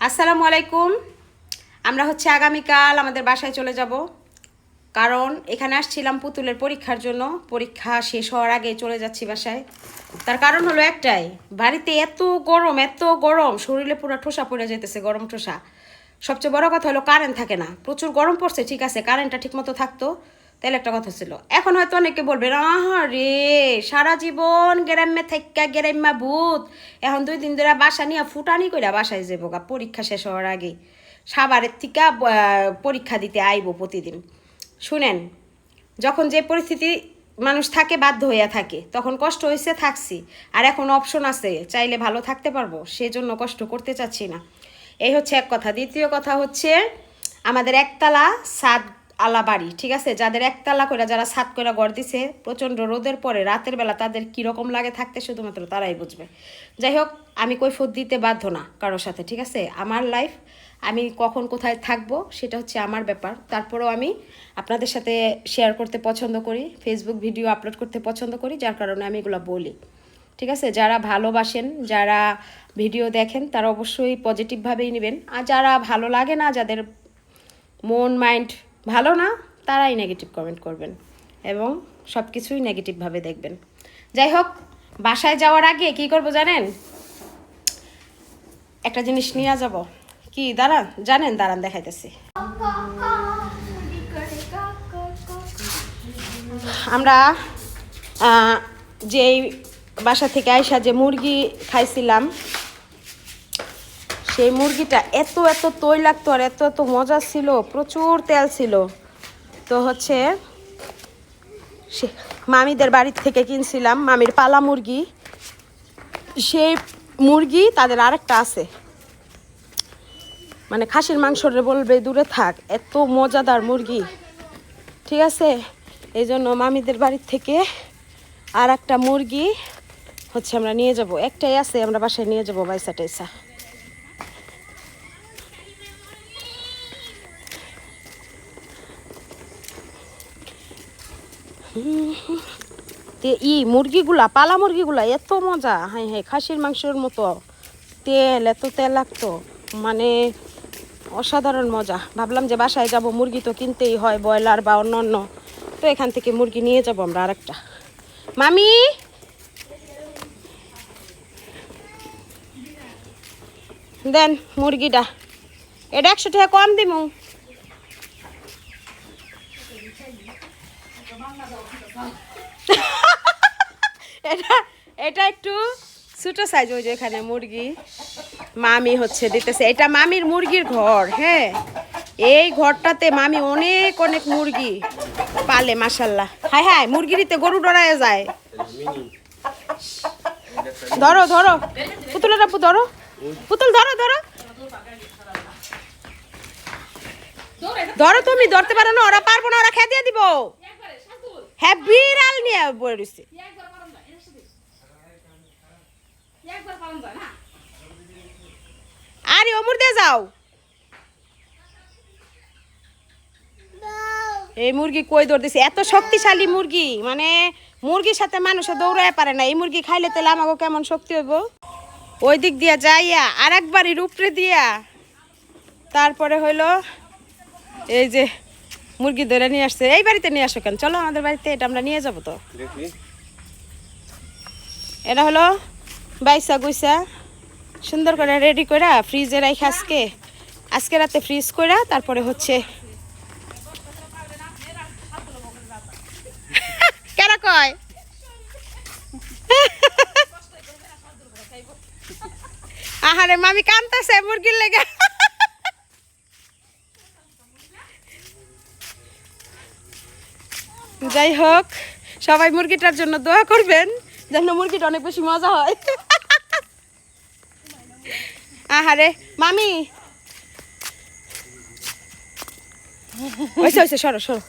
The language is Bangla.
আসসালামু আলাইকুম। আমরা আগামীকাল আমাদের বাসায় চলে যাব, কারণ এখানে আসছিলাম পুতুলের পরীক্ষার জন্য। পরীক্ষা শেষ হওয়ার আগে চলে যাচ্ছি বাসায়। তার কারণ হলো একটাই, বাড়িতে এত গরম, শরীরে পুরো ঠোসা পড়ে যেতেছে, গরম ঠোসা। সবচেয়ে বড় কথা হলো কারেন্ট থাকে না। প্রচুর গরম পড়ছে, ঠিক আছে, কারেন্টটা ঠিকমতো থাকতো তাহলে একটা কথা ছিল। এখন হয়তো অনেকে বলবেন, আহা রে, সারা জীবন গ্রামে থাইকা গ্রাম্যা ভূত, এখন 2 দিন ধরে বাসা নিয়ে ফুটানি কইরা বাসায় যাবো গা পরীক্ষা শেষ হওয়ার আগে। সাভারের থেকে পরীক্ষা দিতে আইব প্রতিদিন। শুনেন, যখন যে পরিস্থিতি মানুষ থাকে, বাধ্য হইয়া থাকে, তখন কষ্ট হয়েছে, থাকছি। আর এখন অপশন আছে, চাইলে ভালো থাকতে পারবো, সেজন্য কষ্ট করতে চাচ্ছি না। এই হচ্ছে এক কথা। দ্বিতীয় কথা হচ্ছে, আমাদের একতলা ছাদ আলা বাড়ি, ঠিক আছে, যাদের একতলা করে, যারা ছাদ করে ঘর দিছে, প্রচণ্ড রোদের পরে রাতের বেলা তাদের কীরকম লাগে থাকতে শুধুমাত্র তারাই বুঝবে। যাই হোক, আমি কৈফিয়ত দিতে বাধ্য না কারোর সাথে, ঠিক আছে। আমার লাইফ, আমি কখন কোথায় থাকবো সেটা হচ্ছে আমার ব্যাপার। তারপরেও আমি আপনাদের সাথে শেয়ার করতে পছন্দ করি, ফেসবুক ভিডিও আপলোড করতে পছন্দ করি, যার কারণে আমি এগুলো বলি, ঠিক আছে। যারা ভালোবাসেন, যারা ভিডিও দেখেন, তারা অবশ্যই পজিটিভভাবেই নেবেন। আর যারা ভালো লাগে না, যাদের মন মাইন্ড ভালো না, তারাই নেগেটিভ কমেন্ট করবেন এবং সব কিছুই নেগেটিভভাবে দেখবেন। যাই হোক, বাসায় যাওয়ার আগে কি করব জানেন? একটা জিনিস নিয়ে যাব। কি দাঁড়ান, জানেন, দাঁড়ান দেখাইতেছি। আমরা যেই বাসা থেকে আইসা যে মুরগি খাইছিলাম, সেই মুরগিটা এত তৈলাক্ত আর এত মজা ছিল, প্রচুর তেল ছিল। তো মামিদের বাড়ির থেকে কিনছিলাম, মামির পালা মুরগি। সেই মুরগি তাদের আরেকটা আছে, মানে খাসির মাংসরে বলবে দূরে থাক, এত মজাদার মুরগি, ঠিক আছে। এই জন্য মামিদের বাড়ির থেকে আর একটা মুরগি আমরা নিয়ে যাব। একটাই আছে, আমরা বাসায় নিয়ে যাব বাইসা টাইসা। মুরগিগুলা, পালা মুরগিগুলা এত মজা, হ্যাঁ হ্যাঁ, খাসির মাংসের মতো তেল, এত তেল লাগতো, মানে অসাধারণ মজা। ভাবলাম যে বাসায় যাব, মুরগি তো কিনতেই হয়, ব্রয়লার বা অন্য, তো এখান থেকে মুরগি নিয়ে যাব আমরা আরেকটা। মামি, দেন মুরগিটা, এটা 100 টাকা কম দিমু। এটা একটু ছোট সাইজ, ওই যে এখানে মুরগি মামি দিতেছে। এটা মামির মুরগির ঘর, হ্যাঁ। এই ঘরটাতে মামি অনেক মুরগি পালে, মাশাল্লাহ। হায় হায়, মুরগিরিতে গরু ডরায় যায়। ধরো ধরো পুতুলের আপু, ধরো পুতুল, ধরো ধরো ধরো। তুমি ধরতে পারো না, ওরা পারবো না, ওরা খেয়ে দিয়ে দিব। হ্যাঁ, বিড়াল নিয়ে বলে দিচ্ছে। আরে অমর দিয়ে যাও। এই মুরগি কই দৌড় দিছে, এত শক্তিশালী মুরগি, মানে মুরগির সাথে মানুষে দৌড়ায় পারে না। এই মুরগি খাইলে তাহলে আমাকে কেমন শক্তি হইব। ওই দিক দিয়া যাইয়া আর একবারই উপরে দিয়া, তারপরে হইলো এই যে মুরগি ধরে নিয়ে আসছে। এই বাড়িতে নিয়ে আসো কেন, চলো আমাদের বাড়িতে, এটা আমরা নিয়ে যাবো। তো এটা হলো বাইসা গুইসা সুন্দর করে রেডি করে ফ্রিজে রাখি, আজকে রাতে ফ্রিজ করে, তারপরে কেন কয় আহারে, মামি কানতেছে মুরগির লেগে। যাই হোক, সবাই মুরগিটার জন্য দোয়া করবেন, যেন মুরগিটা অনেক বেশি মজা হয়। আহারে মামি, হয়েছে সরো সরো।